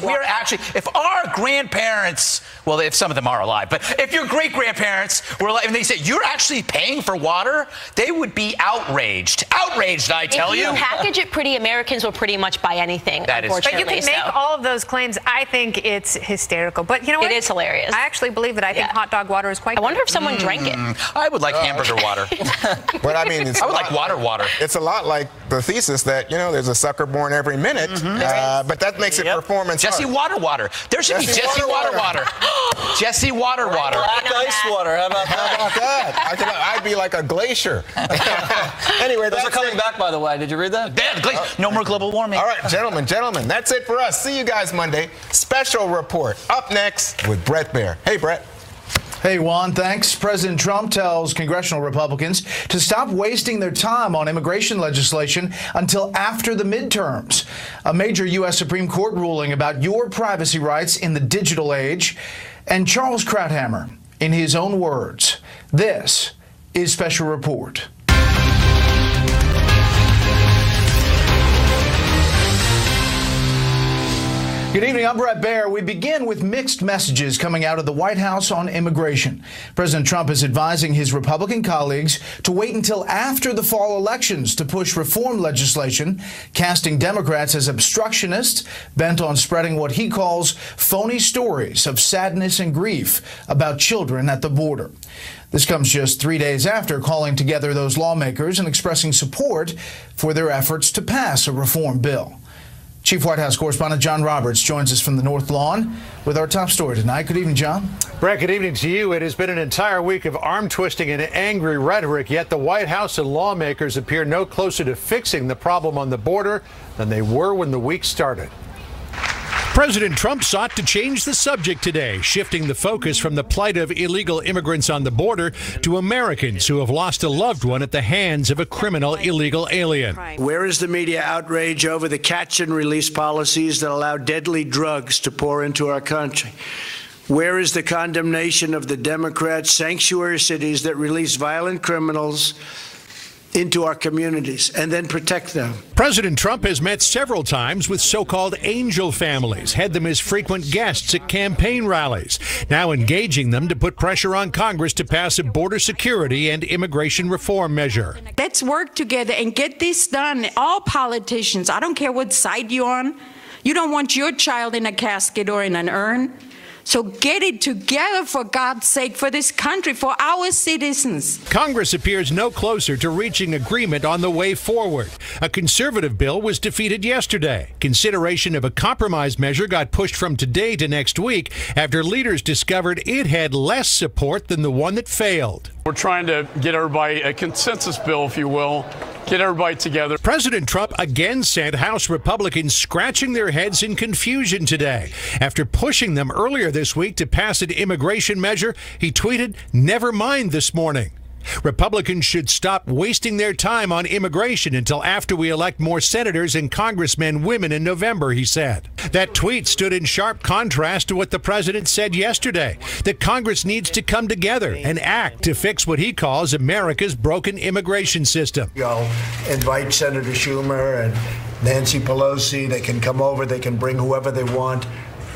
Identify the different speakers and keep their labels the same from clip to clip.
Speaker 1: We're actually, if our grandparents, well, if some of them are alive, but if your great-grandparents were alive and they said, you're actually paying for water, they would be outraged. Outraged, I tell you.
Speaker 2: If you package it pretty, Americans will pretty much buy anything,
Speaker 1: that
Speaker 2: unfortunately.
Speaker 3: But you can make all of those claims. I think it's hysterical. But you know what?
Speaker 2: It is hilarious.
Speaker 3: I actually believe it. I think hot dog water is quite good.
Speaker 2: I wonder if someone drank it.
Speaker 1: I would like hamburger water.
Speaker 4: But I mean,
Speaker 1: I would like water.
Speaker 4: It's a lot like the thesis that, there's a sucker born every minute. But that makes it performance
Speaker 1: Jesse
Speaker 4: hard.
Speaker 1: Water. There should be Jesse Water. Jesse Water.
Speaker 5: Black ice water. How about that?
Speaker 4: I'd be like a glacier. Anyway,
Speaker 5: those are coming back, by the way. Did you read that?
Speaker 1: No more global warming.
Speaker 4: All right, gentlemen, that's it for us. See you guys Monday. Special report up next with Bret Baier. Hey, Bret.
Speaker 6: Hey, Juan, thanks. President Trump tells congressional Republicans to stop wasting their time on immigration legislation until after the midterms. A major U.S. Supreme Court ruling about your privacy rights in the digital age. And Charles Krauthammer, in his own words, this is Special Report. Good evening, I'm Bret Baier. We begin with mixed messages coming out of the White House on immigration. President Trump is advising his Republican colleagues to wait until after the fall elections to push reform legislation, casting Democrats as obstructionists bent on spreading what he calls phony stories of sadness and grief about children at the border. This comes just 3 days after calling together those lawmakers and expressing support for their efforts to pass a reform bill. Chief White House correspondent John Roberts joins us from the North Lawn with our top story tonight. Good evening, John.
Speaker 7: Bret, good evening to you. It has been an entire week of arm twisting and angry rhetoric, yet the White House and lawmakers appear no closer to fixing the problem on the border than they were when the week started.
Speaker 8: President Trump sought to change the subject today, shifting the focus from the plight of illegal immigrants on the border to Americans who have lost a loved one at the hands of a criminal illegal alien.
Speaker 9: Where is the media outrage over the catch and release policies that allow deadly drugs to pour into our country? Where is the condemnation of the Democrat sanctuary cities that release violent criminals into our communities and then protect them?
Speaker 8: President Trump has met several times with so-called angel families, had them as frequent guests at campaign rallies, now engaging them to put pressure on Congress to pass a border security and immigration reform measure.
Speaker 10: Let's work together and get this done. All politicians, I don't care what side you're on, you don't want your child in a casket or in an urn. So get it together, for God's sake, for this country, for our citizens.
Speaker 8: Congress appears no closer to reaching agreement on the way forward. A conservative bill was defeated yesterday. Consideration of a compromise measure got pushed from today to next week after leaders discovered it had less support than the one that failed.
Speaker 11: We're trying to get everybody a consensus bill, if you will, get everybody together.
Speaker 8: President Trump again sent House Republicans scratching their heads in confusion today. After pushing them earlier this week to pass an immigration measure, he tweeted, "Never mind this morning." Republicans should stop wasting their time on immigration until after we elect more senators and congressmen women in November, he said. That tweet stood in sharp contrast to what the president said yesterday, that Congress needs to come together and act to fix what he calls America's broken immigration system.
Speaker 9: I'll invite Senator Schumer and Nancy Pelosi. They can come over. They can bring whoever they want.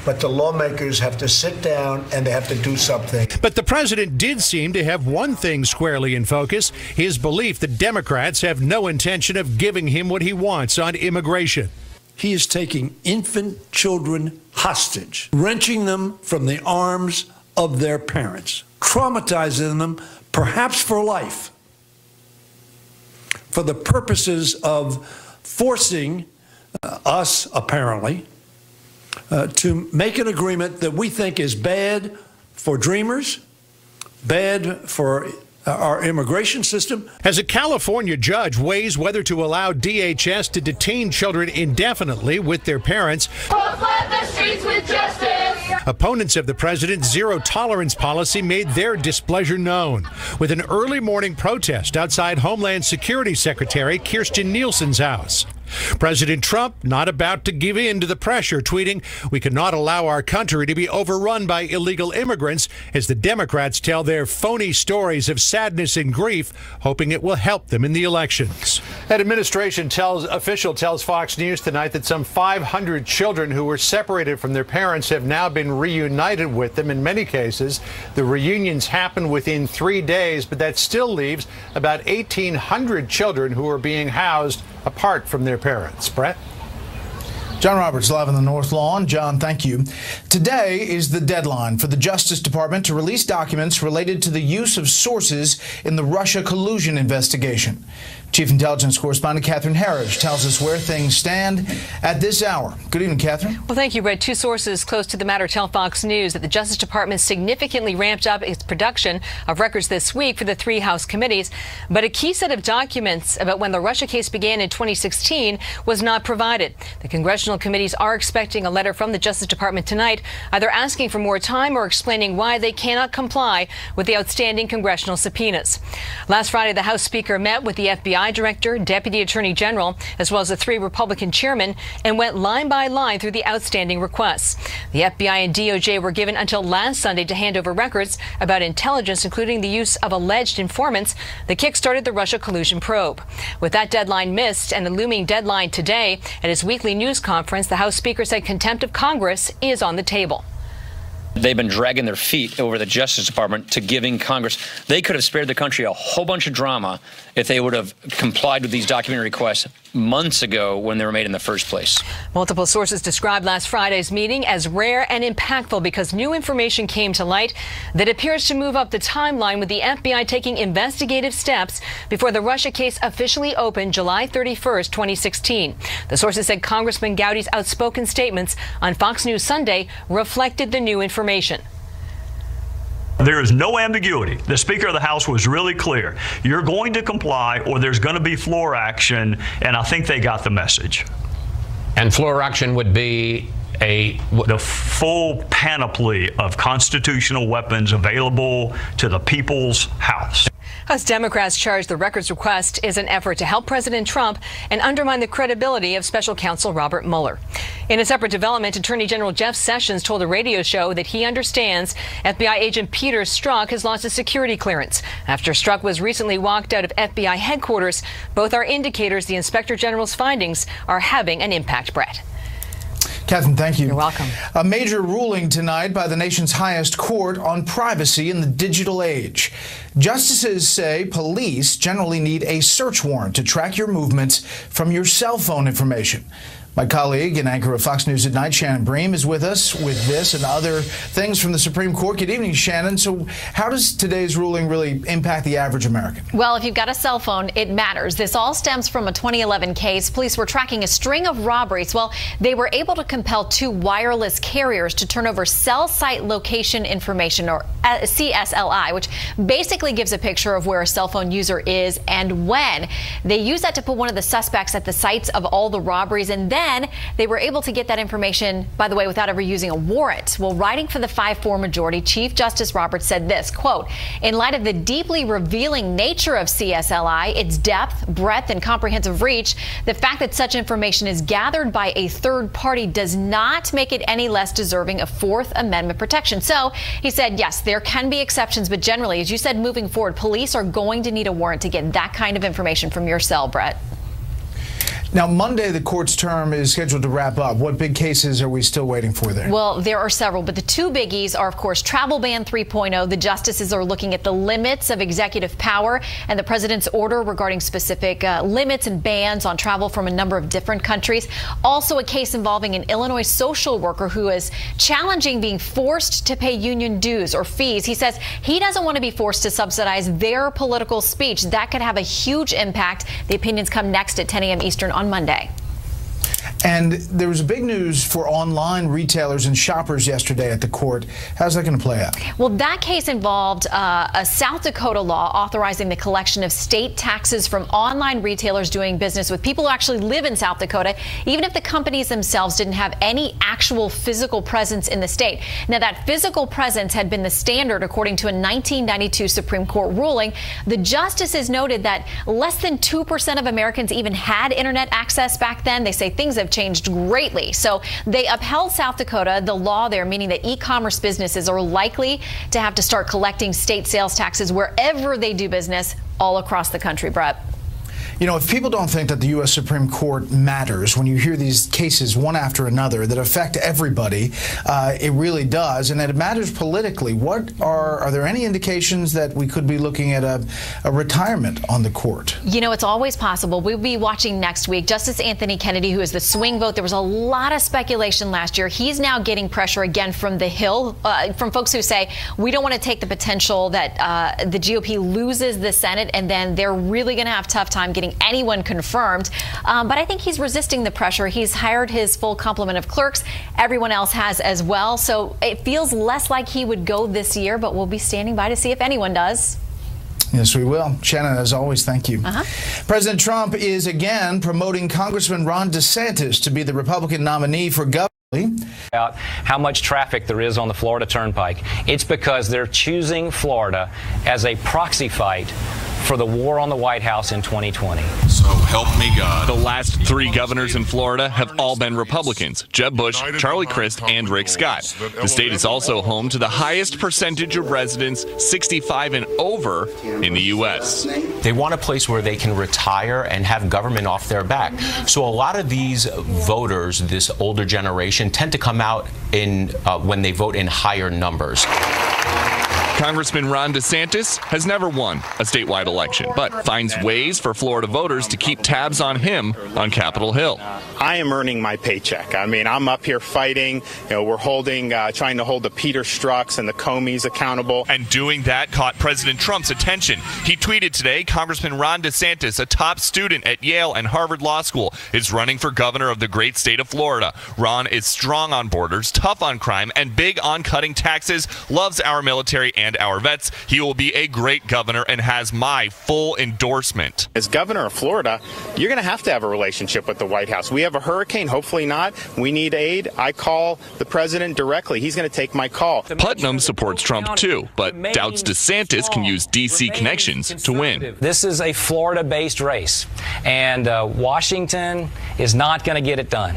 Speaker 9: But the lawmakers have to sit down and they have to do something.
Speaker 8: But the president did seem to have one thing squarely in focus, his belief that Democrats have no intention of giving him what he wants on immigration.
Speaker 12: He is taking infant children hostage, wrenching them from the arms of their parents, traumatizing them perhaps for life, for the purposes of forcing us, apparently, to make an agreement that we think is bad for dreamers, bad for our immigration system.
Speaker 8: As a California judge weighs whether to allow DHS to detain children indefinitely with their parents,
Speaker 13: we'll flood the streets with justice.
Speaker 8: Opponents of the president's zero-tolerance policy made their displeasure known with an early morning protest outside Homeland Security Secretary Kirstjen Nielsen's house. President Trump not about to give in to the pressure, tweeting, "We cannot allow our country to be overrun by illegal immigrants," as the Democrats tell their phony stories of sadness and grief, hoping it will help them in the elections.
Speaker 7: An administration official tells Fox News tonight that some 500 children who were separated from their parents have now been reunited with them. In many cases, the reunions happen within 3 days, but that still leaves about 1,800 children who are being housed apart from their parents. Brett?
Speaker 6: John Roberts live on the North Lawn. John, thank you. Today is the deadline for the Justice Department to release documents related to the use of sources in the Russia collusion investigation. Chief Intelligence Correspondent Catherine Herridge tells us where things stand at this hour. Good evening, Catherine.
Speaker 14: Well, thank you, Brett. Two sources close to the matter tell Fox News that the Justice Department significantly ramped up its production of records this week for the 3 House committees. But a key set of documents about when the Russia case began in 2016 was not provided. The congressional committees are expecting a letter from the Justice Department tonight, either asking for more time or explaining why they cannot comply with the outstanding congressional subpoenas. Last Friday, the House Speaker met with the FBI Director, Deputy Attorney General, as well as the 3 Republican chairmen, and went line by line through the outstanding requests. The FBI and DOJ were given until last Sunday to hand over records about intelligence, including the use of alleged informants that kick-started the Russia collusion probe. With that deadline missed and the looming deadline today, at his weekly news conference, the House Speaker said contempt of Congress is on the table.
Speaker 15: They've been dragging their feet over the Justice Department to giving Congress. They could have spared the country a whole bunch of drama if they would have complied with these document requests months ago when they were made in the first place.
Speaker 14: Multiple sources described last Friday's meeting as rare and impactful because new information came to light that appears to move up the timeline, with the FBI taking investigative steps before the Russia case officially opened July 31st, 2016. The sources said Congressman Gowdy's outspoken statements on Fox News Sunday reflected the new information.
Speaker 16: There is no ambiguity. The Speaker of the House was really clear. You're going to comply or there's going to be floor action, and I think they got the message.
Speaker 17: And floor action would be
Speaker 16: the full panoply of constitutional weapons available to the people's house.
Speaker 14: House Democrats charge the records request is an effort to help President Trump and undermine the credibility of special counsel Robert Mueller. In a separate development, Attorney General Jeff Sessions told a radio show that he understands FBI agent Peter Strzok has lost his security clearance. After Strzok was recently walked out of FBI headquarters, both are indicators the Inspector General's findings are having an impact, Brett.
Speaker 6: Catherine, thank you.
Speaker 14: You're welcome.
Speaker 6: A major ruling tonight by the nation's highest court on privacy in the digital age. Justices say police generally need a search warrant to track your movements from your cell phone information. My colleague and anchor of Fox News at Night, Shannon Bream, is with us with this and other things from the Supreme Court. Good evening, Shannon. So how does today's ruling really impact the average American?
Speaker 18: Well, if you've got a cell phone, it matters. This all stems from a 2011 case. Police were tracking a string of robberies. Well, they were able to compel 2 wireless carriers to turn over cell site location information, or CSLI, which basically gives a picture of where a cell phone user is and when. They used that to put one of the suspects at the sites of all the robberies, and then they were able to get that information, by the way, without ever using a warrant. Well, writing for the 5-4 majority, Chief Justice Roberts said this, quote, "In light of the deeply revealing nature of CSLI, its depth, breadth, and comprehensive reach, the fact that such information is gathered by a third party does not make it any less deserving of Fourth Amendment protection." So he said, yes, there can be exceptions, but generally, as you said, moving forward, police are going to need a warrant to get that kind of information from your cell, Brett.
Speaker 6: Now, Monday, the court's term is scheduled to wrap up. What big cases are we still waiting for there?
Speaker 18: Well, there are several, but the 2 biggies are, of course, Travel Ban 3.0. The justices are looking at the limits of executive power and the president's order regarding specific limits and bans on travel from a number of different countries. Also, a case involving an Illinois social worker who is challenging being forced to pay union dues or fees. He says he doesn't want to be forced to subsidize their political speech. That could have a huge impact. The opinions come next at 10 a.m. Eastern on Monday.
Speaker 6: And there was big news for online retailers and shoppers yesterday at the court. How's that going to play out?
Speaker 18: Well, that case involved a South Dakota law authorizing the collection of state taxes from online retailers doing business with people who actually live in South Dakota, even if the companies themselves didn't have any actual physical presence in the state. Now, that physical presence had been the standard according to a 1992 Supreme Court ruling. The justices noted that less than 2% of Americans even had internet access back then. They say things have changed greatly. So they upheld South Dakota, the law there, meaning that e-commerce businesses are likely to have to start collecting state sales taxes wherever they do business all across the country, Brett.
Speaker 6: You know, if people don't think that the U.S. Supreme Court matters, when you hear these cases one after another that affect everybody, it really does, and that it matters politically. Are there any indications that we could be looking at a retirement on the court?
Speaker 18: You know, it's always possible. We'll be watching next week. Justice Anthony Kennedy, who is the swing vote, there was a lot of speculation last year. He's now getting pressure again from the Hill, from folks who say, we don't want to take the potential that the GOP loses the Senate, and then they're really going to have a tough time getting anyone confirmed. But I think he's resisting the pressure. He's hired his full complement of clerks. Everyone else has as well. So it feels less like he would go this year, but we'll be standing by to see if anyone does.
Speaker 6: Yes, we will. Shannon, as always, thank you. President Trump is again promoting Congressman Ron DeSantis to be the Republican nominee for governor.
Speaker 19: About how much traffic there is on the Florida Turnpike. It's because they're choosing Florida as a proxy fight for the war on the White House in 2020.
Speaker 20: So help me God. The last 3 governors in Florida have all been Republicans: Jeb Bush, Charlie Crist, and Rick Scott. The state is also home to the highest percentage of residents 65 and over in the U.S.
Speaker 21: They want a place where they can retire and have government off their back. So a lot of these voters, this older generation, tend to come out in when they vote in higher numbers.
Speaker 20: Congressman Ron DeSantis has never won a statewide election, but finds ways for Florida voters to keep tabs on him on Capitol Hill.
Speaker 22: I am earning my paycheck. I mean, I'm up here fighting. We're trying to hold the Peter Strzok's and the Comeys accountable.
Speaker 20: And doing that caught President Trump's attention. He tweeted today, Congressman Ron DeSantis, a top student at Yale and Harvard Law School, is running for governor of the great state of Florida. Ron is strong on borders, tough on crime, and big on cutting taxes, loves our military and our vets. He will be a great governor and has my full endorsement.
Speaker 22: As governor of Florida, you're going to have a relationship with the White House. We have a hurricane, hopefully not. We need aid. I call the president directly. He's going to take my call.
Speaker 20: Putnam supports Trump too, but doubts DeSantis can use D.C. connections to win.
Speaker 19: This is a Florida-based race, and Washington is not going to get it done.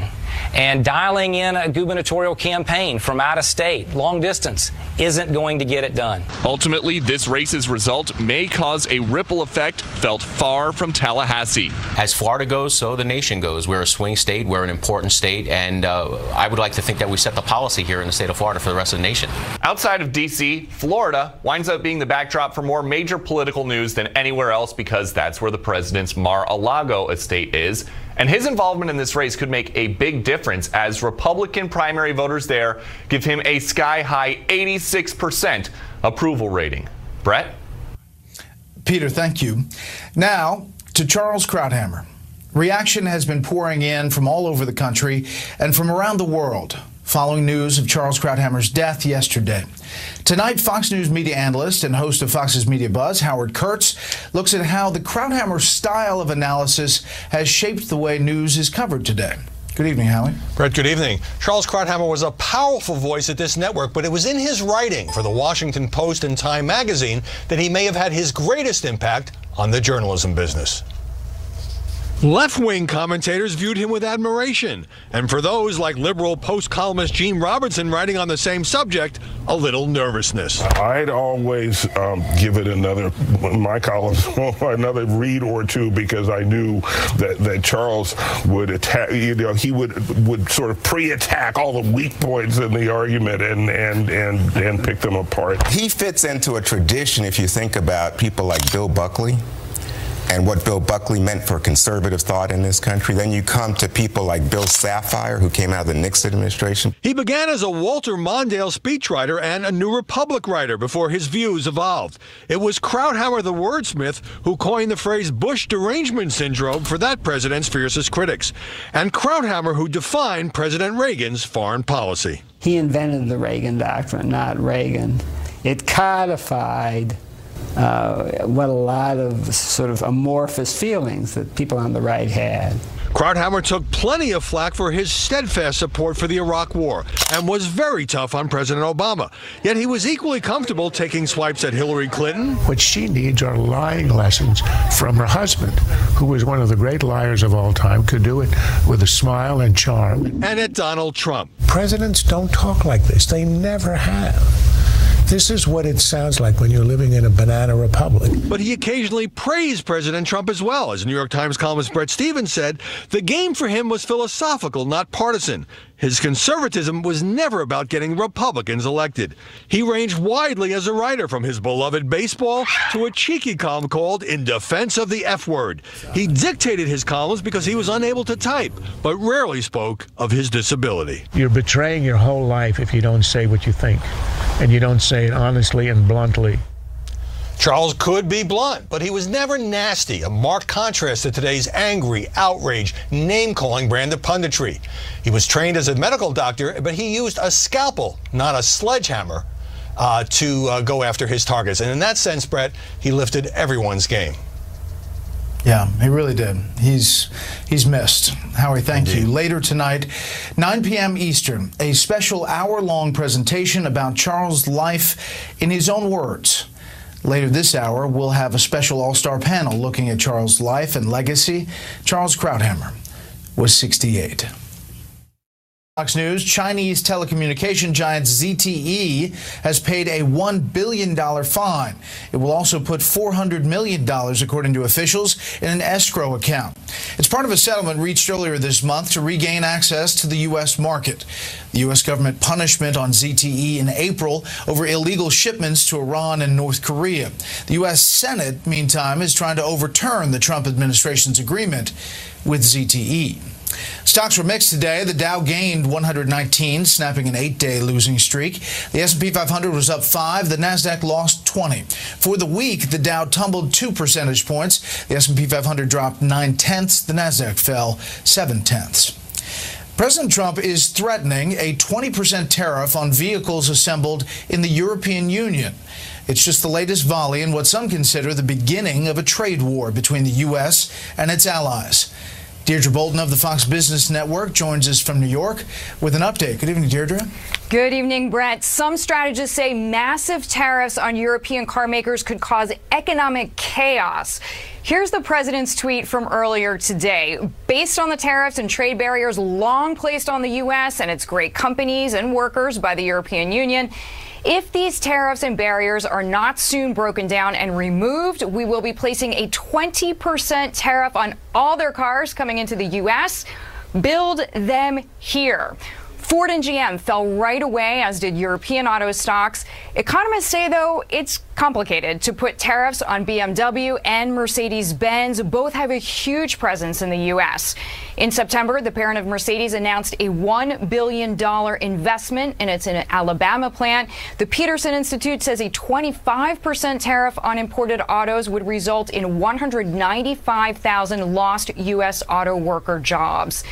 Speaker 19: And dialing in a gubernatorial campaign from out of state, long distance, isn't going to get it done.
Speaker 20: Ultimately, this race's result may cause a ripple effect felt far from Tallahassee.
Speaker 21: As Florida goes, so the nation goes. We're a swing state, we're an important state, and I would like to think that we set the policy here in the state of Florida for the rest of the nation.
Speaker 20: Outside of D.C., Florida winds up being the backdrop for more major political news than anywhere else because that's where the president's Mar-a-Lago estate is. And his involvement in this race could make a big difference as Republican primary voters there give him a sky-high 86% approval rating. Brett?
Speaker 6: Peter, thank you. Now to Charles Krauthammer. Reaction has been pouring in from all over the country and from around the world following news of Charles Krauthammer's death yesterday. Tonight, Fox News media analyst and host of Fox's Media Buzz, Howard Kurtz, looks at how the Krauthammer style of analysis has shaped the way news is covered today. Good evening, Howie.
Speaker 23: Brett, good evening. Charles Krauthammer was a powerful voice at this network, but it was in his writing for the Washington Post and Time magazine that he may have had his greatest impact on the journalism business. Left-wing commentators viewed him with admiration, and for those like liberal Post columnist Gene Robertson writing on the same subject, a little nervousness.
Speaker 24: I'd always give it my columns, another read or two, because I knew that Charles would attack, he would sort of pre-attack all the weak points in the argument and pick them apart.
Speaker 4: He fits into a tradition, if you think about people like Bill Buckley, and what Bill Buckley meant for conservative thought in this country. Then you come to people like Bill Safire, who came out of the Nixon administration.
Speaker 23: He began as a Walter Mondale speechwriter and a New Republic writer before his views evolved. It was Krauthammer the wordsmith who coined the phrase Bush derangement syndrome for that president's fiercest critics, and Krauthammer who defined President Reagan's foreign policy.
Speaker 1: He invented the Reagan Doctrine, not Reagan. It codified what a lot of sort of amorphous feelings that people on the right had.
Speaker 23: Krauthammer took plenty of flack for his steadfast support for the Iraq War and was very tough on President Obama. Yet he was equally comfortable taking swipes at Hillary Clinton.
Speaker 2: What she needs are lying lessons from her husband, who was one of the great liars of all time, could do it with a smile and charm.
Speaker 23: And at Donald Trump.
Speaker 2: Presidents don't talk like this. They never have. This is what it sounds like when you're living in a banana republic.
Speaker 23: But he occasionally praised President Trump as well. As New York Times columnist Bret Stephens said, the game for him was philosophical, not partisan. His conservatism was never about getting Republicans elected. He ranged widely as a writer, from his beloved baseball to a cheeky column called In Defense of the F Word. He dictated his columns because he was unable to type, but rarely spoke of his disability.
Speaker 2: You're betraying your whole life if you don't say what you think, and you don't say it honestly and bluntly.
Speaker 23: Charles could be blunt, but he was never nasty, a marked contrast to today's angry, outraged, name-calling brand of punditry. He was trained as a medical doctor, but he used a scalpel, not a sledgehammer, to go after his targets. And in that sense, Brett, he lifted everyone's game.
Speaker 6: Yeah, he really did. He's missed. Howie, thank you. Later tonight, 9 p.m. Eastern, a special hour-long presentation about Charles' life in his own words. Later this hour, we'll have a special all-star panel looking at Charles' life and legacy. Charles Krauthammer was 68. Fox News, Chinese telecommunication giant ZTE has paid a $1 billion fine. It will also put $400 million, according to officials, in an escrow account. It's part of a settlement reached earlier this month to regain access to the U.S. market. The U.S. government punishment on ZTE in April over illegal shipments to Iran and North Korea. The U.S. Senate, meantime, is trying to overturn the Trump administration's agreement with ZTE. Stocks were mixed today. The Dow gained 119, snapping an 8-day losing streak. The S&P 500 was up 5. The Nasdaq lost 20. For the week, the Dow tumbled 2 percentage points. The S&P 500 dropped 9/10. The Nasdaq fell 7/10. President Trump is threatening a 20% tariff on vehicles assembled in the European Union. It's just the latest volley in what some consider the beginning of a trade war between the U.S. and its allies. Deirdre Bolton of the Fox Business Network joins us from New York with an update. Good evening, Deirdre.
Speaker 3: Good evening, Brett. Some strategists say massive tariffs on European car makers could cause economic chaos. Here's the president's tweet from earlier today. Based on the tariffs and trade barriers long placed on the U.S. and its great companies and workers by the European Union, if these tariffs and barriers are not soon broken down and removed, we will be placing a 20% tariff on all their cars coming into the U.S. Build them here. Ford and GM fell right away, as did European auto stocks. Economists say, though, it's complicated to put tariffs on BMW and Mercedes-Benz. Both have a huge presence in the U.S. In September, the parent of Mercedes announced a $1 billion investment in its Alabama plant. The Peterson Institute says a 25% tariff on imported autos would result in 195,000 lost U.S. auto worker jobs.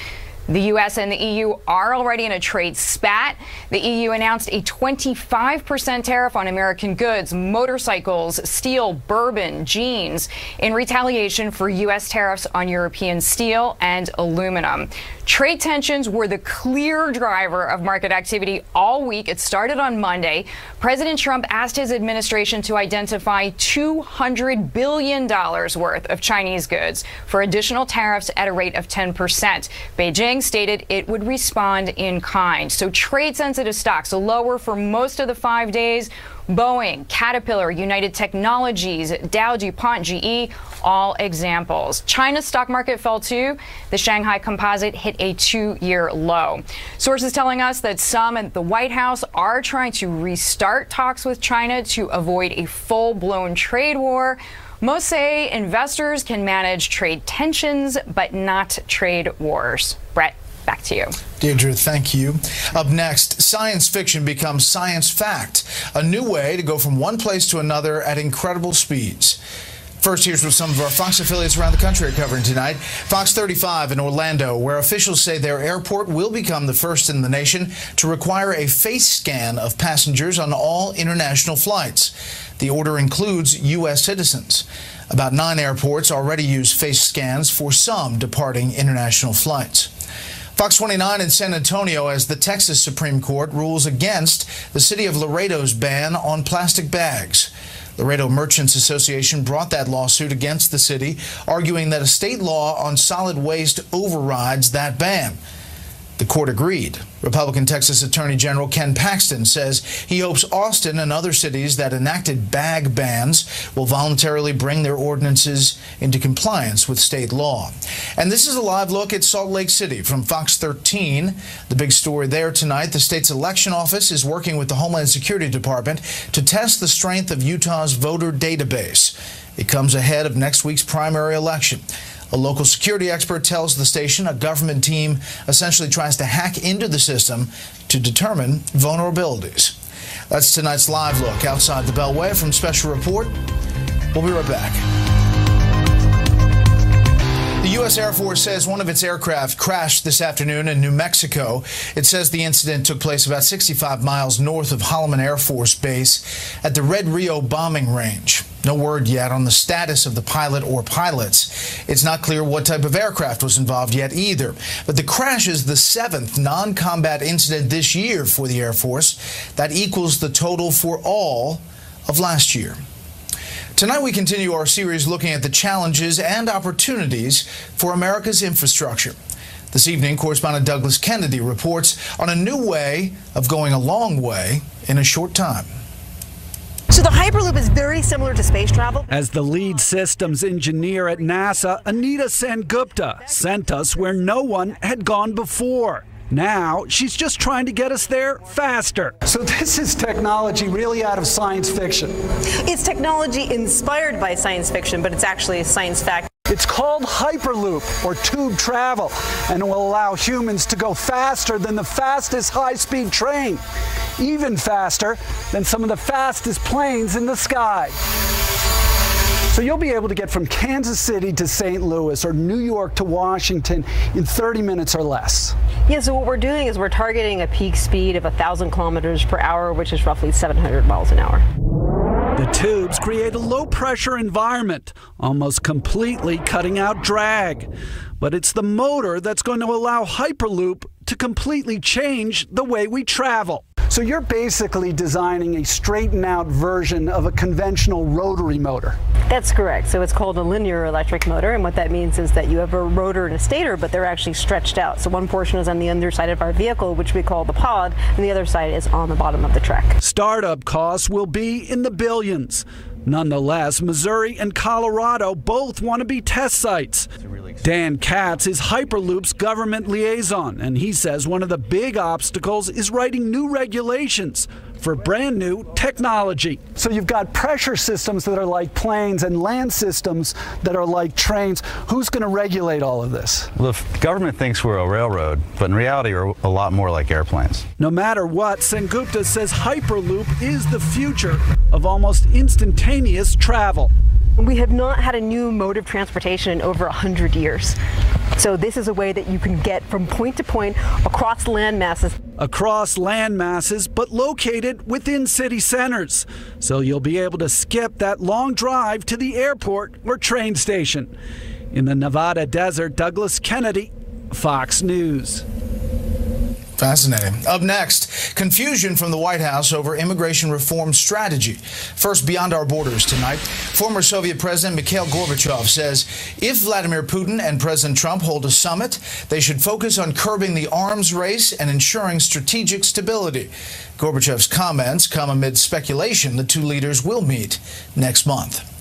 Speaker 3: The U.S. and the EU are already in a trade spat. The EU announced a 25% tariff on American goods, motorcycles, steel, bourbon, jeans, in retaliation for U.S. tariffs on European steel and aluminum. Trade tensions were the clear driver of market activity all week. It started on Monday. President Trump asked his administration to identify $200 billion worth of Chinese goods for additional tariffs at a rate of 10%. Beijing stated it would respond in kind. So trade-sensitive stocks lower for most of the 5 days. Boeing, Caterpillar, United Technologies, Dow, DuPont, GE, all examples. China's stock market fell too. The Shanghai Composite hit a 2-year low. Sources telling us that some at the White House are trying to restart talks with China to avoid a full-blown trade war. Most say investors can manage trade tensions, but not trade wars. Brett, back to you.
Speaker 6: Deirdre, thank you. Up next, science fiction becomes science fact, a new way to go from one place to another at incredible speeds. First, here's what some of our Fox affiliates around the country are covering tonight. Fox 35 in Orlando, where officials say their airport will become the first in the nation to require a face scan of passengers on all international flights. The order includes U.S. citizens. About 9 airports already use face scans for some departing international flights. Fox 29 in San Antonio, as the Texas Supreme Court rules against the city of Laredo's ban on plastic bags. Laredo Merchants Association brought that lawsuit against the city, arguing that a state law on solid waste overrides that ban. The court agreed. Republican Texas Attorney General Ken Paxton says he hopes Austin and other cities that enacted bag bans will voluntarily bring their ordinances into compliance with state law. And this is a live look at Salt Lake City from Fox 13. The big story there tonight, the state's election office is working with the Homeland Security Department to test the strength of Utah's voter database. It comes ahead of next week's primary election. A local security expert tells the station a government team essentially tries to hack into the system to determine vulnerabilities. That's tonight's live look outside the Beltway from Special Report. We'll be right back. The U.S. Air Force says one of its aircraft crashed this afternoon in New Mexico. It says the incident took place about 65 miles north of Holloman Air Force Base at the Red Rio bombing range. No word yet on the status of the pilot or pilots. It's not clear what type of aircraft was involved yet either. But the crash is the 7th non-combat incident this year for the Air Force. That equals the total for all of last year. Tonight we continue our series looking at the challenges and opportunities for America's infrastructure. This evening, correspondent Douglas Kennedy reports on a new way of going a long way in a short time.
Speaker 5: So the Hyperloop is very similar to space travel.
Speaker 9: As the lead systems engineer at NASA, Anita Sengupta sent us where no one had gone before. Now, she's just trying to get us there faster.
Speaker 10: So this is technology really out of science fiction.
Speaker 5: It's technology inspired by science fiction, but it's actually science fact.
Speaker 10: It's called Hyperloop, or tube travel, and it will allow humans to go faster than the fastest high-speed train, even faster than some of the fastest planes in the sky. So you'll be able to get from Kansas City to St. Louis or New York to Washington in 30 minutes or less.
Speaker 5: Yeah, so what we're doing is we're targeting a peak speed of 1,000 kilometers per hour, which is roughly 700 miles an hour.
Speaker 9: The tubes create a low-pressure environment, almost completely cutting out drag. But it's the motor that's going to allow Hyperloop to completely change the way we travel.
Speaker 10: So you're basically designing a straightened-out version of a conventional rotary motor.
Speaker 5: That's correct. So it's called a linear electric motor, and what that means is that you have a rotor and a stator, but they're actually stretched out. So one portion is on the underside of our vehicle, which we call the pod, and the other side is on the bottom of the track.
Speaker 9: Startup costs will be in the billions. Nonetheless, Missouri and Colorado both want to be test sites. Dan Katz is Hyperloop's government liaison, and he says one of the big obstacles is writing new regulations for brand new technology.
Speaker 10: So you've got pressure systems that are like planes and land systems that are like trains. Who's going to regulate all of this?
Speaker 11: Well, the government thinks we're a railroad, but in reality we're a lot more like airplanes.
Speaker 9: No matter what, Sengupta says Hyperloop is the future of almost instantaneous travel.
Speaker 5: We have not had a new mode of transportation in over 100 years. So this is a way that you can get from point to point across land masses.
Speaker 9: Across land masses, but located within city centers. So you'll be able to skip that long drive to the airport or train station. In the Nevada desert, Douglas Kennedy, Fox News.
Speaker 6: Fascinating. Up next, confusion from the White House over immigration reform strategy. First, beyond our borders tonight, former Soviet President Mikhail Gorbachev says if Vladimir Putin and President Trump hold a summit, they should focus on curbing the arms race and ensuring strategic stability. Gorbachev's comments come amid speculation the two leaders will meet next month.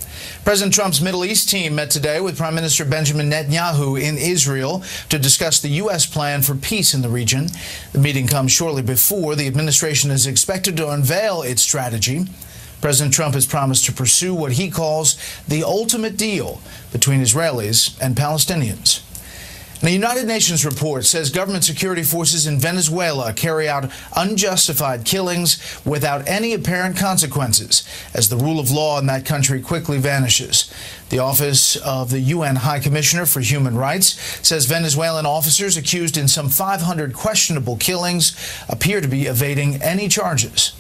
Speaker 6: President Trump's Middle East team met today with Prime Minister Benjamin Netanyahu in Israel to discuss the U.S. plan for peace in the region. The meeting comes shortly before the administration is expected to unveil its strategy President Trump has promised to pursue what he calls the ultimate deal between Israelis and Palestinians. The United Nations report says government security forces in Venezuela carry out unjustified killings without any apparent consequences as the rule of law in that country quickly vanishes. The Office of the UN High Commissioner for Human Rights says Venezuelan officers accused in some 500 questionable killings appear to be evading any charges.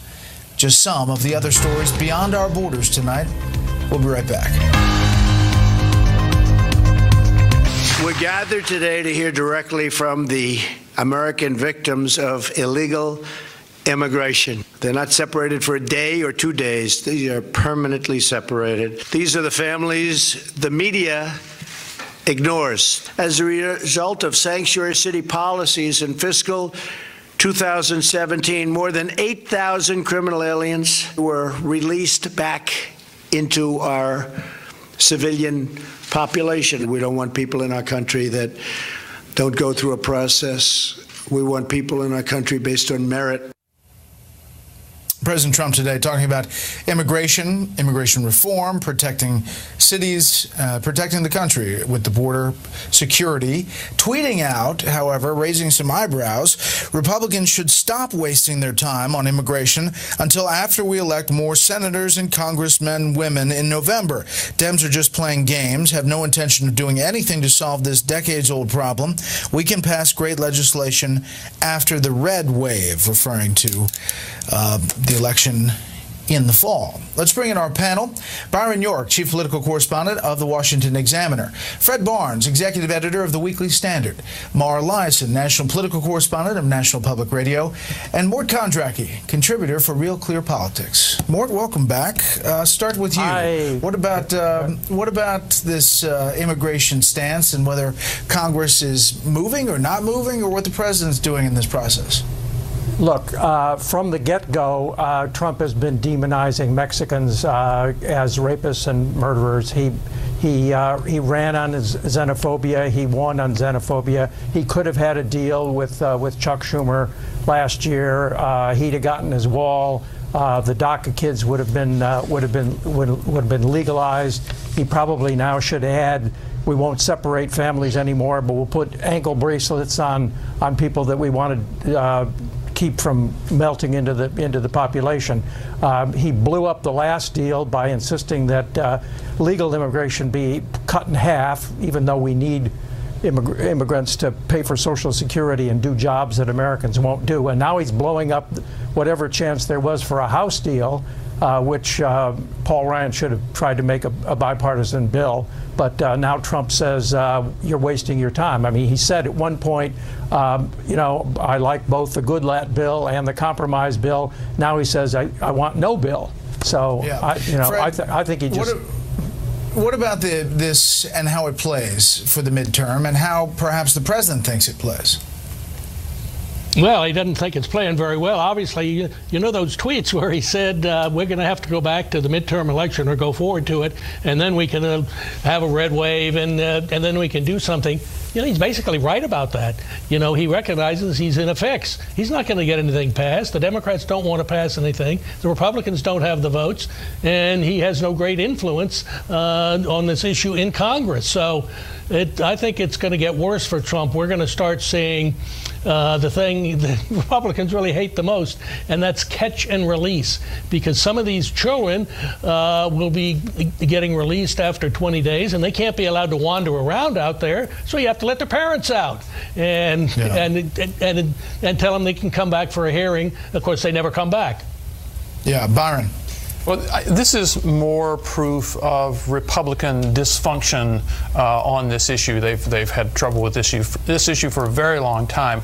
Speaker 6: Just some of the other stories beyond our borders tonight. We'll be right back.
Speaker 7: We're gathered today to hear directly from the American victims of illegal immigration. They're not separated for a day or 2 days. They are permanently separated. These are the families the media ignores. As a result of sanctuary city policies in fiscal 2017, more than 8,000 criminal aliens were released back into our civilian population. We don't want people in our country that don't go through a process. We want people in our country based on merit.
Speaker 6: President Trump today talking about immigration reform, protecting cities, protecting the country with the border security. Tweeting out, however, raising some eyebrows, Republicans should stop wasting their time on immigration until after we elect more senators and congressmen, women in November. Dems are just playing games, have no intention of doing anything to solve this decades-old problem. We can pass great legislation after the red wave, referring to the election in the fall. Let's bring in our panel. Byron York, chief political correspondent of the Washington Examiner. Fred Barnes, executive editor of the Weekly Standard. Mara Liasson, national political correspondent of National Public Radio. And Mort Kondracki, contributor for Real Clear Politics. Mort, welcome back. Start with you.
Speaker 8: Hi.
Speaker 6: What about this immigration stance and whether Congress is moving or not moving, or what the president's doing in this process?
Speaker 8: Look, from the get-go, Trump has been demonizing Mexicans as rapists and murderers. He ran on his xenophobia. He won on xenophobia. He could have had a deal with Chuck Schumer last year. He'd have gotten his wall. The DACA kids would have been legalized. He probably now should add, we won't separate families anymore, but we'll put ankle bracelets on people that we want to keep from melting into the population. He blew up the last deal by insisting that legal immigration be cut in half, even though we need immigrants to pay for Social Security and do jobs that Americans won't do. And now he's blowing up whatever chance there was for a House deal, which Paul Ryan should have tried to make a bipartisan bill. But now Trump says, you're wasting your time. I mean, he said at one point, I like both the Goodlatte bill and the compromise bill. Now he says, I want no bill. So, yeah.
Speaker 6: Fred,
Speaker 8: I think he just...
Speaker 6: What about this and how it plays for the midterm, and how perhaps the president thinks it plays?
Speaker 12: Well, he doesn't think it's playing very well. Obviously, you know those tweets where he said we're going to have to go back to the midterm election or go forward to it, and then we can have a red wave, and then we can do something. He's basically right about that. He recognizes he's in a fix. He's not going to get anything passed. The Democrats don't want to pass anything. The Republicans don't have the votes, and he has no great influence on this issue in Congress. So I think it's going to get worse for Trump. We're going to start seeing the thing the Republicans really hate the most, and that's catch and release, because some of these children will be getting released after 20 days, and they can't be allowed to wander around out there, so you have to let their parents out and tell them they can come back for a hearing. Of course, they never come back.
Speaker 6: Yeah, Byron.
Speaker 13: Well, this is more proof of Republican dysfunction on this issue. They've had trouble with this issue for a very long time.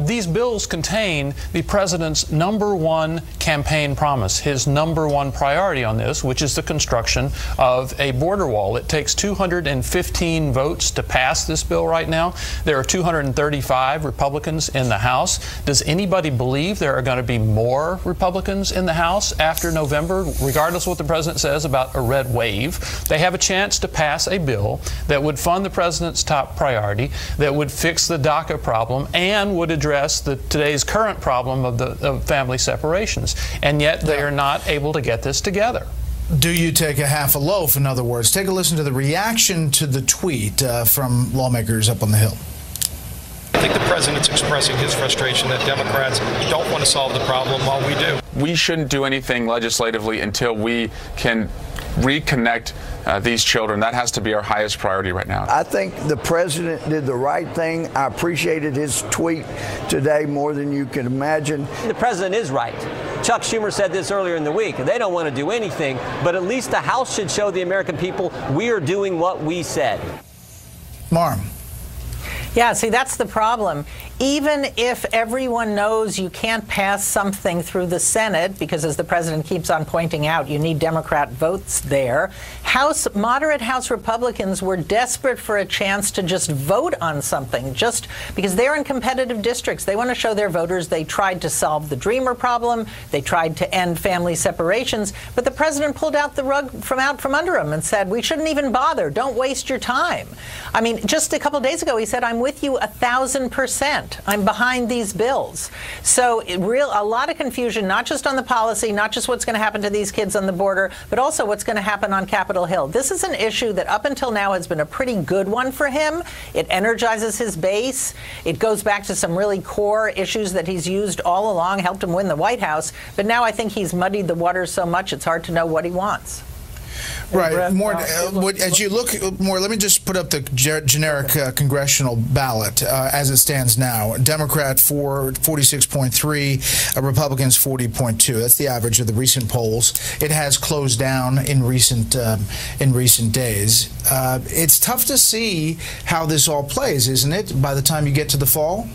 Speaker 13: These bills contain the president's #1 campaign promise, his #1 priority on this, which is the construction of a border wall. It takes 215 votes to pass this bill right now. There are 235 Republicans in the House. Does anybody believe there are going to be more Republicans in the House after November However, regardless of what the president says about a red wave, they have a chance to pass a bill that would fund the president's top priority, that would fix the DACA problem, and would address today's current problem of family separations. And yet they are not able to get this together.
Speaker 6: Do you take a half a loaf, in other words? Take a listen to the reaction to the tweet from lawmakers up on the Hill.
Speaker 14: I think the president's expressing his frustration that Democrats don't want to solve the problem while we do.
Speaker 15: We shouldn't do anything legislatively until we can reconnect these children. That has to be our highest priority right now.
Speaker 16: I think the president did the right thing. I appreciated his tweet today more than you can imagine.
Speaker 17: The president is right. Chuck Schumer said this earlier in the week. They don't want to do anything, but at least the House should show the American people we are doing what we said.
Speaker 6: Marm.
Speaker 25: Yeah, see, that's the problem. Even if everyone knows you can't pass something through the Senate, because as the president keeps on pointing out, you need Democrat votes there, moderate House Republicans were desperate for a chance to just vote on something, just because they're in competitive districts. They want to show their voters they tried to solve the Dreamer problem, they tried to end family separations, but the president pulled out the rug from under them and said, we shouldn't even bother, don't waste your time. I mean, just a couple days ago, he said, I'm with you 1,000%. I'm behind these bills. So a lot of confusion, not just on the policy, not just what's going to happen to these kids on the border, but also what's going to happen on Capitol Hill. This is an issue that up until now has been a pretty good one for him. It energizes his base. It goes back to some really core issues that he's used all along, helped him win the White House. But now I think he's muddied the waters so much it's hard to know what he wants.
Speaker 6: Right. More, as you look more, let me just put up the generic congressional ballot as it stands now. Democrat for 46.3, Republicans 40.2. That's the average of the recent polls. It has closed down in recent days. It's tough to see how this all plays, isn't it? By the time you get to the fall.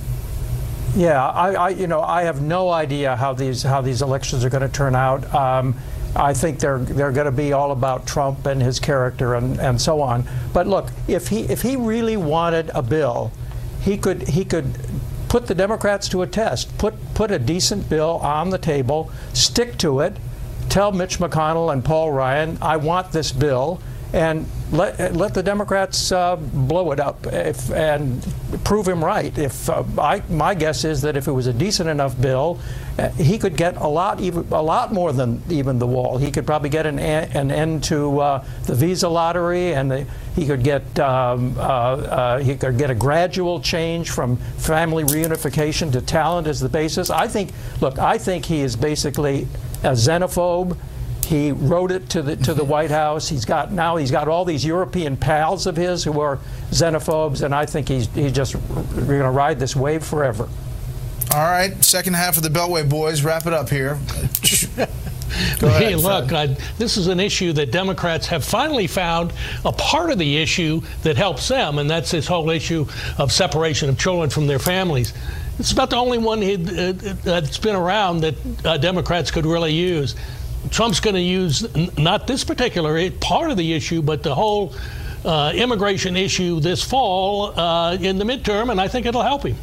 Speaker 8: Yeah, I have no idea how these elections are going to turn out. I think they're going to be all about Trump and his character and so on. But look, if he really wanted a bill, he could put the Democrats to a test, put a decent bill on the table, stick to it, tell Mitch McConnell and Paul Ryan, I want this bill, and let the Democrats blow it up and prove him right. My guess is that if it was a decent enough bill, he could get a lot more than even the wall. He could probably get an end to the visa lottery, and he could get a gradual change from family reunification to talent as the basis. I think he is basically a xenophobe. He wrote it to the White House. He's got all these European pals of his who are xenophobes, and I think he's just going to ride this wave forever.
Speaker 6: All right, second half of the Beltway boys, wrap it up here.
Speaker 12: Hey, look, this is an issue that Democrats have finally found a part of the issue that helps them, and that's this whole issue of separation of children from their families. It's about the only one that's been around that Democrats could really use. Trump's going to use not this particular part of the issue, but the whole immigration issue this fall in the midterm, and I think it'll help him.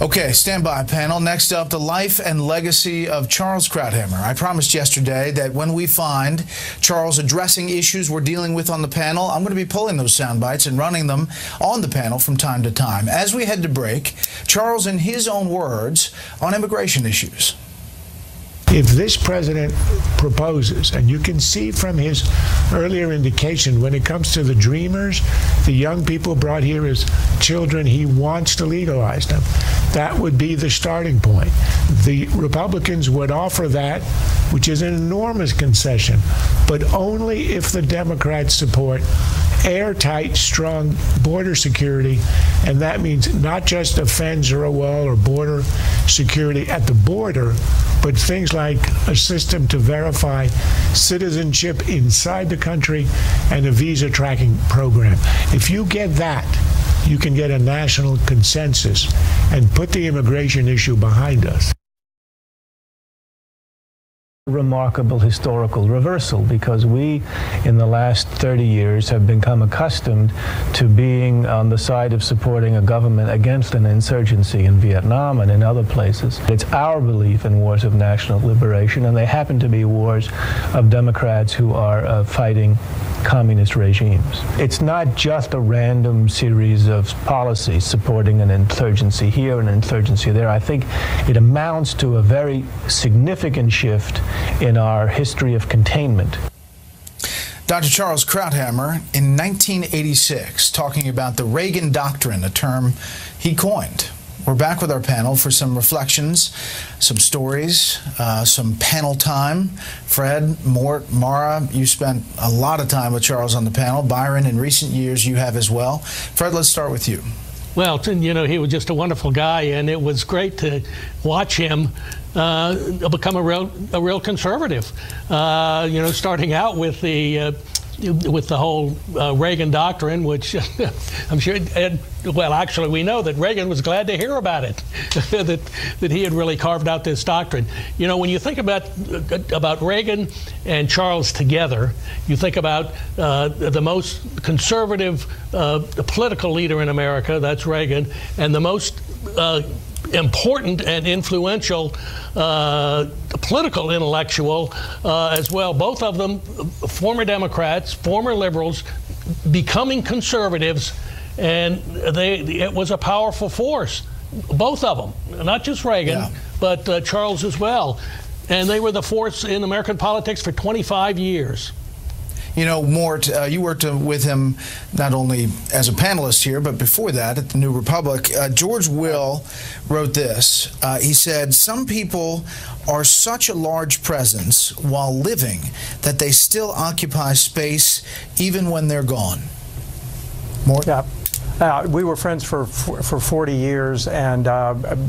Speaker 6: Okay, stand by, panel. Next up, the life and legacy of Charles Krauthammer. I promised yesterday that when we find Charles addressing issues we're dealing with on the panel, I'm going to be pulling those sound bites and running them on the panel from time to time. As we head to break, Charles, in his own words, on immigration issues.
Speaker 2: If this president proposes, and you can see from his earlier indication when it comes to the Dreamers, the young people brought here as children, he wants to legalize them. That would be the starting point. The Republicans would offer that, which is an enormous concession, but only if the Democrats support airtight, strong border security, and that means not just a fence or a wall or border security at the border, but things like a system to verify citizenship inside the country and a visa tracking program. If you get that, you can get a national consensus and put the immigration issue behind us.
Speaker 18: Remarkable historical reversal, because we in the last 30 years have become accustomed to being on the side of supporting a government against an insurgency in Vietnam and in other places. It's our belief in wars of national liberation, and they happen to be wars of Democrats who are fighting communist regimes. It's not just a random series of policies supporting an insurgency here and an insurgency there. I think it amounts to a very significant shift in our history of containment.
Speaker 6: Dr. Charles Krauthammer, in 1986, talking about the Reagan Doctrine, a term he coined. We're back with our panel for some reflections, some stories, some panel time. Fred, Mort, Mara, you spent a lot of time with Charles on the panel. Byron, in recent years, you have as well. Fred, let's start with you.
Speaker 12: Well, you know, he was just a wonderful guy, and it was great to watch him become a real conservative. You know, starting out with the whole Reagan doctrine, which I'm sure, well, actually, we know that Reagan was glad to hear about it, that he had really carved out this doctrine. You know, when you think about Reagan and Charles together, you think about the most conservative political leader in America, that's Reagan, and the most important and influential political intellectual as well. Both of them former Democrats, former liberals, becoming conservatives, and it was a powerful force. Both of them, not just Reagan, but Charles as well. And they were the force in American politics for 25 years.
Speaker 6: You know, Mort, you worked with him not only as a panelist here, but before that at the New Republic. George Will wrote this. He said, "Some people are such a large presence while living that they still occupy space even when they're gone." Mort?
Speaker 8: Yeah. We were friends for 40 years, and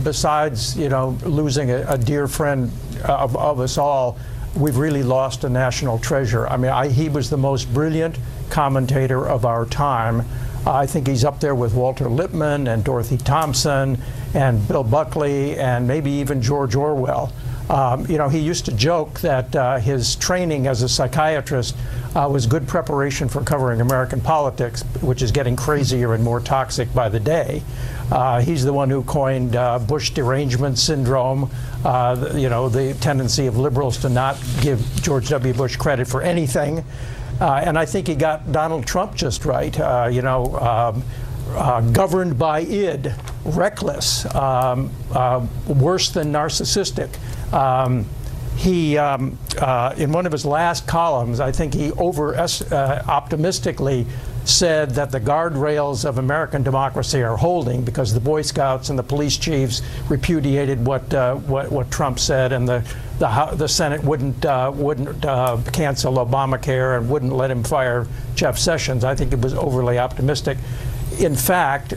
Speaker 8: besides, you know, losing a dear friend of us all, we've really lost a national treasure. I mean, he was the most brilliant commentator of our time. I think he's up there with Walter Lippmann and Dorothy Thompson and Bill Buckley and maybe even George Orwell. You know, he used to joke that his training as a psychiatrist was good preparation for covering American politics, which is getting crazier and more toxic by the day. He's the one who coined Bush derangement syndrome, you know, the tendency of liberals to not give George W. Bush credit for anything. And I think he got Donald Trump just right, you know, governed by id, reckless, worse than narcissistic. In one of his last columns, I think he optimistically said that the guardrails of American democracy are holding because the Boy Scouts and the police chiefs repudiated what Trump said, and the Senate wouldn't cancel Obamacare and wouldn't let him fire Jeff Sessions. I think it was overly optimistic. In fact,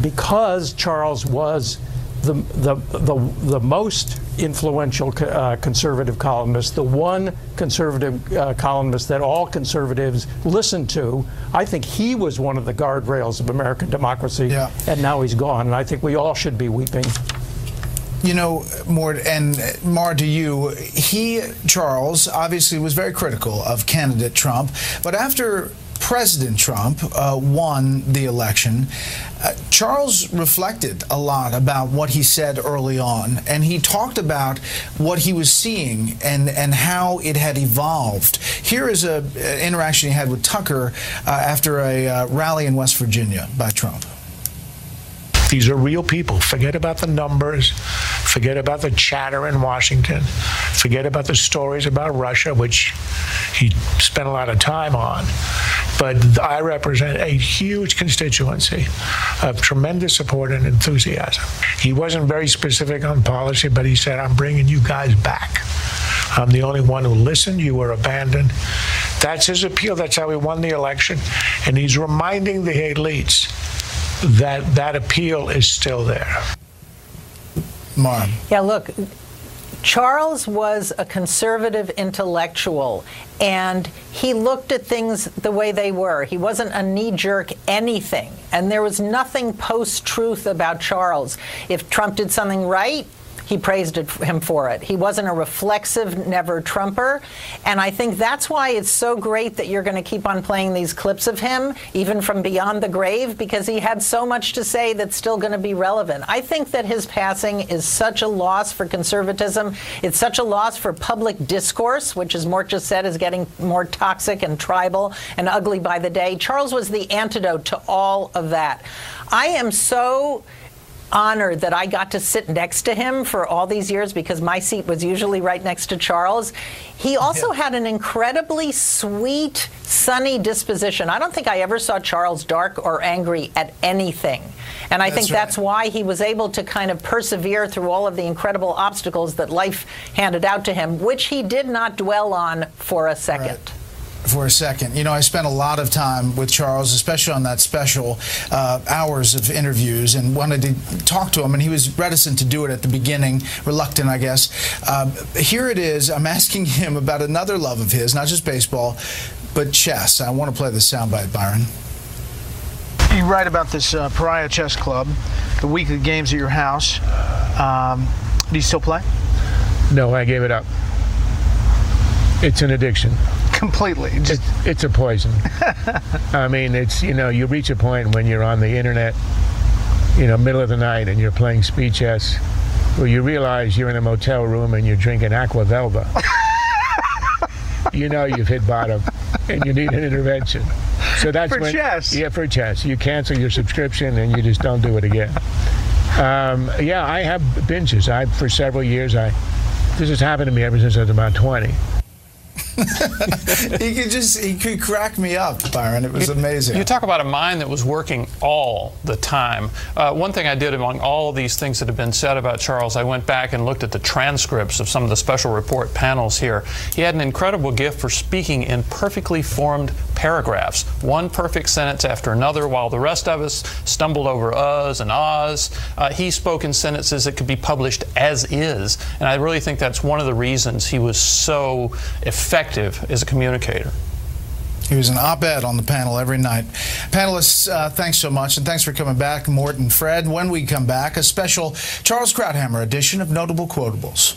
Speaker 8: because Charles was the most influential conservative columnist, the one conservative columnist that all conservatives listened to, I think he was one of the guardrails of American democracy, and now he's gone, and I think we all should be weeping.
Speaker 6: You know, Mort, and Mar, to you, Charles, obviously was very critical of candidate Trump, but after President Trump won the election, Charles reflected a lot about what he said early on, and he talked about what he was seeing and how it had evolved. Here is an interaction he had with Tucker after a rally in West Virginia by Trump.
Speaker 2: These are real people. Forget about the numbers. Forget about the chatter in Washington. Forget about the stories about Russia, which he spent a lot of time on. But I represent a huge constituency of tremendous support and enthusiasm. He wasn't very specific on policy, but he said, "I'm bringing you guys back. I'm the only one who listened. You were abandoned." That's his appeal. That's how he won the election. And he's reminding the elites that that appeal is still there.
Speaker 6: Mara.
Speaker 25: Yeah, look, Charles was a conservative intellectual, and he looked at things the way they were. He wasn't a knee-jerk anything, and there was nothing post-truth about Charles. If Trump did something right, he praised him for it. He wasn't a reflexive never-Trumper, and I think that's why it's so great that you're going to keep on playing these clips of him, even from beyond the grave, because he had so much to say that's still going to be relevant. I think that his passing is such a loss for conservatism. It's such a loss for public discourse, which, as Mort just said, is getting more toxic and tribal and ugly by the day. Charles was the antidote to all of that. I am so honored that I got to sit next to him for all these years, because my seat was usually right next to Charles. He also had an incredibly sweet, sunny disposition. I don't think I ever saw Charles dark or angry at anything. And I think that's why he was able to kind of persevere through all of the incredible obstacles that life handed out to him, which he did not dwell on for a second.
Speaker 6: Right. For a second. You know, I spent a lot of time with Charles, especially on that special, hours of interviews, and wanted to talk to him, and he was reticent to do it at the beginning, reluctant, I guess. Here it is. I'm asking him about another love of his, not just baseball, but chess. I want to play the soundbite, Byron.
Speaker 19: You write about this Pariah Chess Club, the weekly games at your house. Do you still play?
Speaker 2: No, I gave it up. It's an addiction.
Speaker 19: Completely.
Speaker 2: It's a poison. I mean, it's, you know, you reach a point when you're on the internet, you know, middle of the night, and you're playing speed chess, where you realize you're in a motel room and you're drinking Aqua Velva. You know you've hit bottom and you need an intervention. So that's
Speaker 19: for chess.
Speaker 2: Yeah, for chess. You cancel your subscription and you just don't do it again. Yeah, I have binges. For several years, this has happened to me ever since I was about 20.
Speaker 6: he could crack me up, Byron. It was amazing.
Speaker 13: You talk about a mind that was working all the time. One thing I did among all these things that have been said about Charles, I went back and looked at the transcripts of some of the special report panels here. He had an incredible gift for speaking in perfectly formed paragraphs, one perfect sentence after another, while the rest of us stumbled over uhs and ahs. He spoke in sentences that could be published as is, and I really think that's one of the reasons he was so effective as a communicator.
Speaker 6: He was an op-ed on the panel every night. Panelists, thanks so much, and thanks for coming back, Mort and Fred. When we come back, a special Charles Krauthammer edition of Notable Quotables.